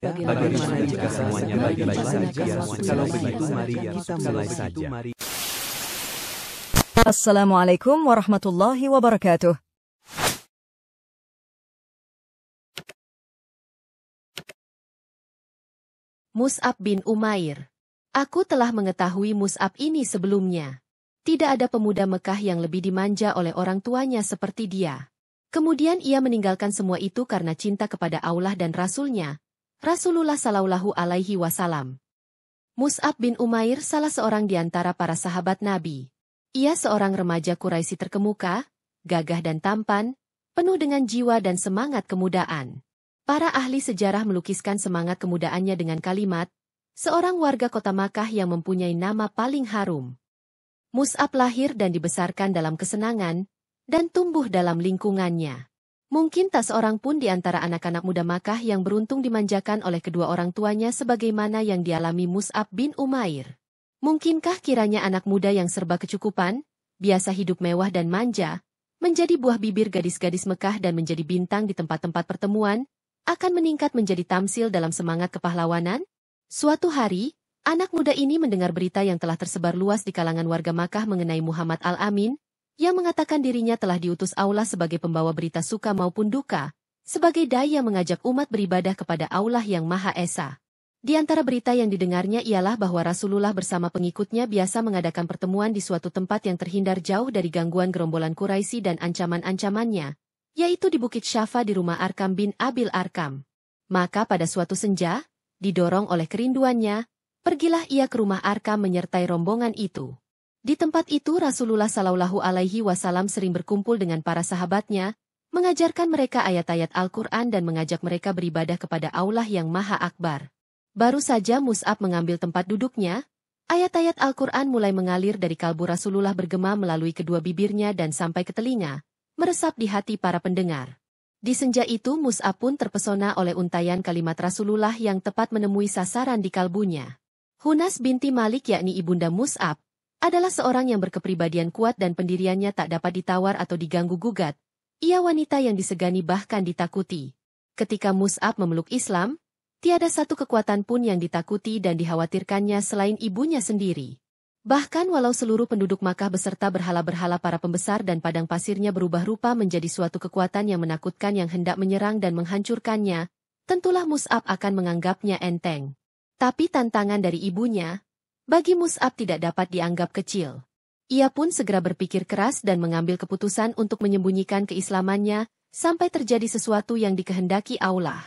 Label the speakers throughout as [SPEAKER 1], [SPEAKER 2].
[SPEAKER 1] Bagaimana jika semuanya baik-baik saja? Kalau begitu mari kita mulai saja.
[SPEAKER 2] Assalamualaikum warahmatullahi wabarakatuh.
[SPEAKER 3] Mus'ab bin Umair. Aku telah mengetahui Mus'ab ini sebelumnya. Tidak ada pemuda Mekah yang lebih dimanja oleh orang tuanya seperti dia. Kemudian ia meninggalkan semua itu karena cinta kepada Allah dan Rasul-Nya, Rasulullah Shallallahu Alaihi Wasallam. Mus'ab bin Umair salah seorang di antara para sahabat Nabi. Ia seorang remaja Quraisy terkemuka, gagah dan tampan, penuh dengan jiwa dan semangat kemudaan. Para ahli sejarah melukiskan semangat kemudaannya dengan kalimat, seorang warga kota Makkah yang mempunyai nama paling harum. Mus'ab lahir dan dibesarkan dalam kesenangan, dan tumbuh dalam lingkungannya. Mungkin tak seorang pun di antara anak-anak muda Makkah yang beruntung dimanjakan oleh kedua orang tuanya sebagaimana yang dialami Mus'ab bin Umair. Mungkinkah kiranya anak muda yang serba kecukupan, biasa hidup mewah dan manja, menjadi buah bibir gadis-gadis Mekah dan menjadi bintang di tempat-tempat pertemuan, akan meningkat menjadi tamsil dalam semangat kepahlawanan? Suatu hari, anak muda ini mendengar berita yang telah tersebar luas di kalangan warga Makkah mengenai Muhammad Al-Amin, yang mengatakan dirinya telah diutus Allah sebagai pembawa berita suka maupun duka, sebagai dai yang mengajak umat beribadah kepada Allah yang Maha Esa. Di antara berita yang didengarnya ialah bahwa Rasulullah bersama pengikutnya biasa mengadakan pertemuan di suatu tempat yang terhindar jauh dari gangguan gerombolan Quraisy dan ancaman-ancamannya, yaitu di Bukit Syafa di rumah Arkam bin Abil Arkam. Maka pada suatu senja, didorong oleh kerinduannya, pergilah ia ke rumah Arkam menyertai rombongan itu. Di tempat itu Rasulullah Shallallahu Alaihi Wasallam sering berkumpul dengan para sahabatnya, mengajarkan mereka ayat-ayat Al-Quran dan mengajak mereka beribadah kepada Allah yang Maha Akbar. Baru saja Mus'ab mengambil tempat duduknya, ayat-ayat Al-Quran mulai mengalir dari kalbu Rasulullah bergema melalui kedua bibirnya dan sampai ke telinga, meresap di hati para pendengar. Di senja itu Mus'ab pun terpesona oleh untaian kalimat Rasulullah yang tepat menemui sasaran di kalbunya. Hunas binti Malik yakni ibunda Mus'ab, adalah seorang yang berkepribadian kuat dan pendiriannya tak dapat ditawar atau diganggu-gugat. Ia wanita yang disegani bahkan ditakuti. Ketika Mus'ab memeluk Islam, tiada satu kekuatan pun yang ditakuti dan dikhawatirkannya selain ibunya sendiri. Bahkan walau seluruh penduduk Makkah beserta berhala-berhala para pembesar dan padang pasirnya berubah rupa menjadi suatu kekuatan yang menakutkan yang hendak menyerang dan menghancurkannya, tentulah Mus'ab akan menganggapnya enteng. Tapi tantangan dari ibunya, bagi Mus'ab tidak dapat dianggap kecil. Ia pun segera berpikir keras dan mengambil keputusan untuk menyembunyikan keislamannya, sampai terjadi sesuatu yang dikehendaki Allah.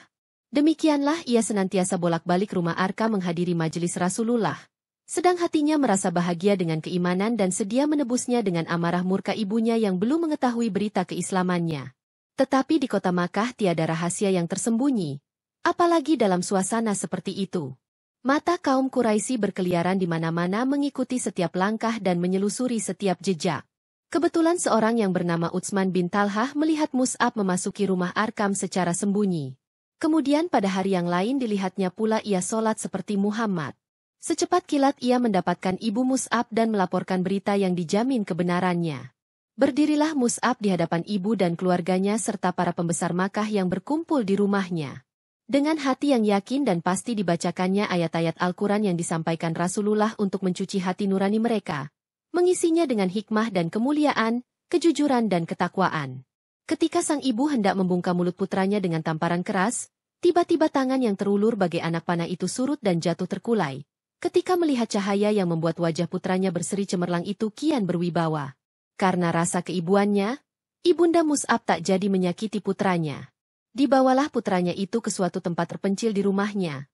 [SPEAKER 3] Demikianlah ia senantiasa bolak-balik rumah Arkam menghadiri majelis Rasulullah. Sedang hatinya merasa bahagia dengan keimanan dan sedia menebusnya dengan amarah murka ibunya yang belum mengetahui berita keislamannya. Tetapi di kota Makkah tiada rahasia yang tersembunyi, apalagi dalam suasana seperti itu. Mata kaum Quraisy berkeliaran di mana-mana mengikuti setiap langkah dan menyelusuri setiap jejak. Kebetulan seorang yang bernama Utsman bin Talhah melihat Mus'ab memasuki rumah Arkam secara sembunyi. Kemudian pada hari yang lain dilihatnya pula ia sholat seperti Muhammad. Secepat kilat ia mendapatkan ibu Mus'ab dan melaporkan berita yang dijamin kebenarannya. Berdirilah Mus'ab di hadapan ibu dan keluarganya serta para pembesar Makkah yang berkumpul di rumahnya. Dengan hati yang yakin dan pasti dibacakannya ayat-ayat Al-Quran yang disampaikan Rasulullah untuk mencuci hati nurani mereka, mengisinya dengan hikmah dan kemuliaan, kejujuran dan ketakwaan. Ketika sang ibu hendak membungkam mulut putranya dengan tamparan keras, tiba-tiba tangan yang terulur bagai anak panah itu surut dan jatuh terkulai. Ketika melihat cahaya yang membuat wajah putranya berseri cemerlang itu kian berwibawa. Karena rasa keibuannya, ibunda Mus'ab tak jadi menyakiti putranya. Dibawalah putranya itu ke suatu tempat terpencil di rumahnya.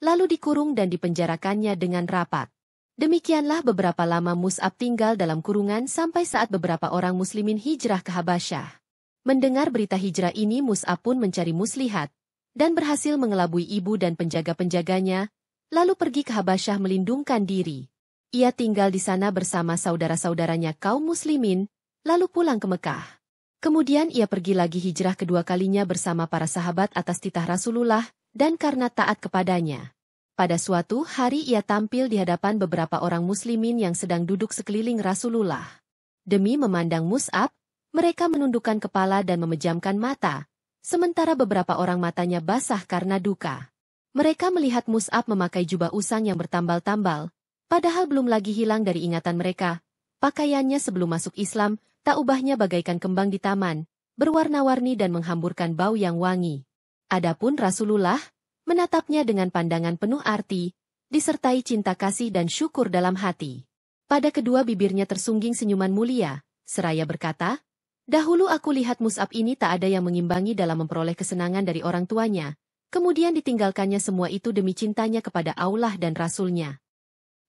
[SPEAKER 3] Lalu dikurung dan dipenjarakannya dengan rapat. Demikianlah beberapa lama Mus'ab tinggal dalam kurungan sampai saat beberapa orang muslimin hijrah ke Habasyah. Mendengar berita hijrah ini Mus'ab pun mencari muslihat, dan berhasil mengelabui ibu dan penjaga-penjaganya, lalu pergi ke Habasyah melindungkan diri. Ia tinggal di sana bersama saudara-saudaranya kaum muslimin, lalu pulang ke Mekah. Kemudian ia pergi lagi hijrah kedua kalinya bersama para sahabat atas titah Rasulullah, dan karena taat kepadanya. Pada suatu hari ia tampil di hadapan beberapa orang muslimin yang sedang duduk sekeliling Rasulullah. Demi memandang Mus'ab, mereka menundukkan kepala dan memejamkan mata, sementara beberapa orang matanya basah karena duka. Mereka melihat Mus'ab memakai jubah usang yang bertambal-tambal, padahal belum lagi hilang dari ingatan mereka. Pakaiannya sebelum masuk Islam, tak ubahnya bagaikan kembang di taman, berwarna-warni dan menghamburkan bau yang wangi. Adapun Rasulullah, menatapnya dengan pandangan penuh arti, disertai cinta kasih dan syukur dalam hati. Pada kedua bibirnya tersungging senyuman mulia, seraya berkata, "Dahulu aku lihat Mus'ab ini tak ada yang mengimbangi dalam memperoleh kesenangan dari orang tuanya, kemudian ditinggalkannya semua itu demi cintanya kepada Allah dan Rasul-Nya."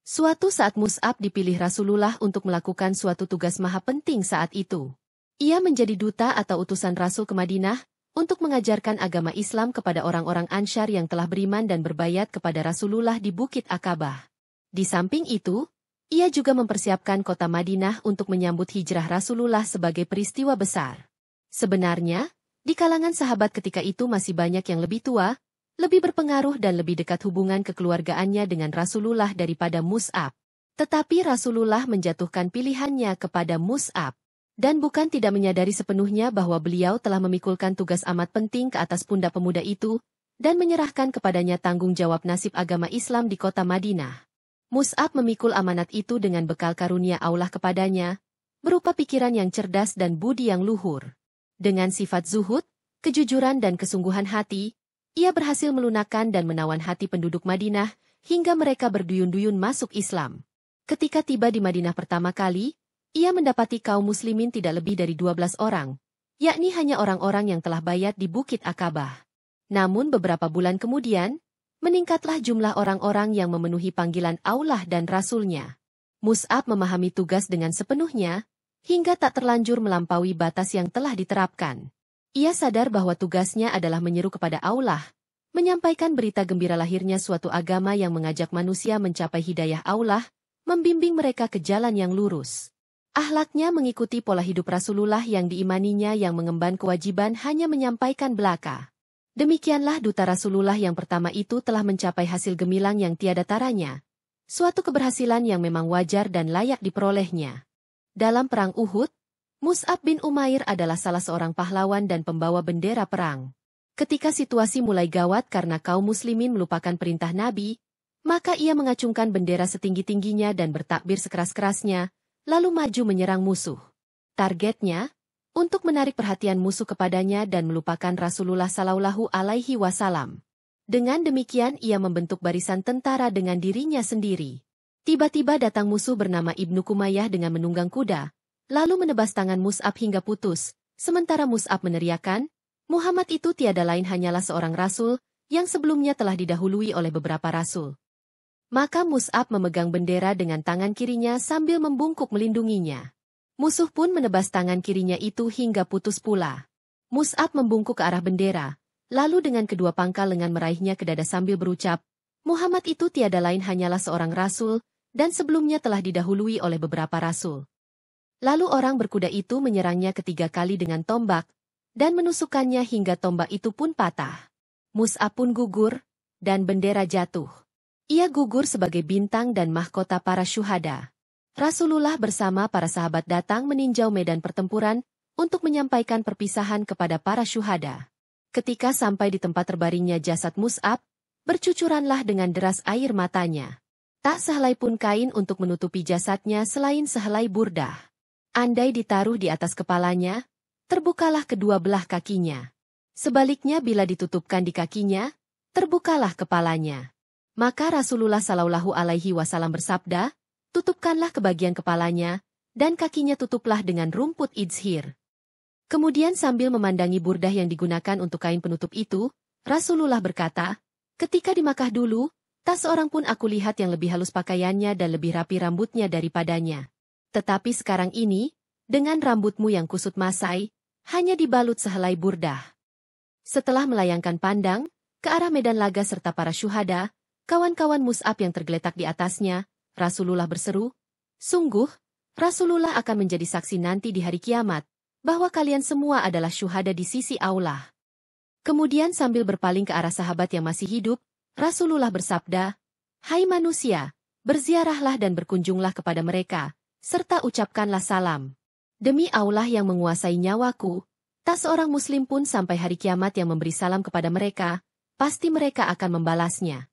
[SPEAKER 3] Suatu saat Mus'ab dipilih Rasulullah untuk melakukan suatu tugas maha penting saat itu. Ia menjadi duta atau utusan Rasul ke Madinah, untuk mengajarkan agama Islam kepada orang-orang Ansyar yang telah beriman dan berbayat kepada Rasulullah di Bukit Akabah. Di samping itu, ia juga mempersiapkan kota Madinah untuk menyambut hijrah Rasulullah sebagai peristiwa besar. Sebenarnya, di kalangan sahabat ketika itu masih banyak yang lebih tua, lebih berpengaruh dan lebih dekat hubungan kekeluargaannya dengan Rasulullah daripada Mus'ab. Tetapi Rasulullah menjatuhkan pilihannya kepada Mus'ab. Dan bukan tidak menyadari sepenuhnya bahwa beliau telah memikulkan tugas amat penting ke atas pundak pemuda itu, dan menyerahkan kepadanya tanggung jawab nasib agama Islam di kota Madinah. Mus'ab memikul amanat itu dengan bekal karunia Allah kepadanya, berupa pikiran yang cerdas dan budi yang luhur. Dengan sifat zuhud, kejujuran dan kesungguhan hati, ia berhasil melunakkan dan menawan hati penduduk Madinah, hingga mereka berduyun-duyun masuk Islam. Ketika tiba di Madinah pertama kali, ia mendapati kaum muslimin tidak lebih dari 12 orang, yakni hanya orang-orang yang telah bayat di Bukit Akabah. Namun beberapa bulan kemudian, meningkatlah jumlah orang-orang yang memenuhi panggilan Allah dan Rasul-Nya. Mus'ab memahami tugas dengan sepenuhnya, hingga tak terlanjur melampaui batas yang telah diterapkan. Ia sadar bahwa tugasnya adalah menyeru kepada Allah, menyampaikan berita gembira lahirnya suatu agama yang mengajak manusia mencapai hidayah Allah, membimbing mereka ke jalan yang lurus. Akhlaknya mengikuti pola hidup Rasulullah yang diimaninya yang mengemban kewajiban hanya menyampaikan belaka. Demikianlah duta Rasulullah yang pertama itu telah mencapai hasil gemilang yang tiada taranya. Suatu keberhasilan yang memang wajar dan layak diperolehnya. Dalam perang Uhud, Mus'ab bin Umair adalah salah seorang pahlawan dan pembawa bendera perang. Ketika situasi mulai gawat karena kaum muslimin melupakan perintah Nabi, maka ia mengacungkan bendera setinggi-tingginya dan bertakbir sekeras-kerasnya, lalu maju menyerang musuh. Targetnya, untuk menarik perhatian musuh kepadanya dan melupakan Rasulullah Shallallahu Alaihi Wasallam. Dengan demikian ia membentuk barisan tentara dengan dirinya sendiri. Tiba-tiba datang musuh bernama Ibnu Kumayyah dengan menunggang kuda, lalu menebas tangan Mus'ab hingga putus, sementara Mus'ab meneriakkan, Muhammad itu tiada lain hanyalah seorang Rasul, yang sebelumnya telah didahului oleh beberapa Rasul. Maka Mus'ab memegang bendera dengan tangan kirinya sambil membungkuk melindunginya. Musuh pun menebas tangan kirinya itu hingga putus pula. Mus'ab membungkuk ke arah bendera, lalu dengan kedua pangkal lengan meraihnya ke dada sambil berucap, Muhammad itu tiada lain hanyalah seorang Rasul, dan sebelumnya telah didahului oleh beberapa Rasul. Lalu orang berkuda itu menyerangnya ketiga kali dengan tombak, dan menusukkannya hingga tombak itu pun patah. Mus'ab pun gugur, dan bendera jatuh. Ia gugur sebagai bintang dan mahkota para syuhada. Rasulullah bersama para sahabat datang meninjau medan pertempuran untuk menyampaikan perpisahan kepada para syuhada. Ketika sampai di tempat terbaringnya jasad Mus'ab, bercucuranlah dengan deras air matanya. Tak sehelai pun kain untuk menutupi jasadnya selain sehelai burdah. Andai ditaruh di atas kepalanya, terbukalah kedua belah kakinya. Sebaliknya bila ditutupkan di kakinya, terbukalah kepalanya. Maka Rasulullah Shallallahu Alaihi Wasallam bersabda, tutupkanlah kebagian kepalanya, dan kakinya tutuplah dengan rumput idzhir. Kemudian sambil memandangi burdah yang digunakan untuk kain penutup itu, Rasulullah berkata, ketika di Makkah dulu, tak seorang pun aku lihat yang lebih halus pakaiannya dan lebih rapi rambutnya daripadanya. Tetapi sekarang ini, dengan rambutmu yang kusut masai, hanya dibalut sehelai burdah. Setelah melayangkan pandang, ke arah medan laga serta para syuhada, kawan-kawan Mus'ab yang tergeletak di atasnya, Rasulullah berseru, sungguh, Rasulullah akan menjadi saksi nanti di hari kiamat, bahwa kalian semua adalah syuhada di sisi Allah. Kemudian sambil berpaling ke arah sahabat yang masih hidup, Rasulullah bersabda, hai manusia, berziarahlah dan berkunjunglah kepada mereka, serta ucapkanlah salam. Demi Allah yang menguasai nyawaku, tak seorang muslim pun sampai hari kiamat yang memberi salam kepada mereka, pasti mereka akan membalasnya.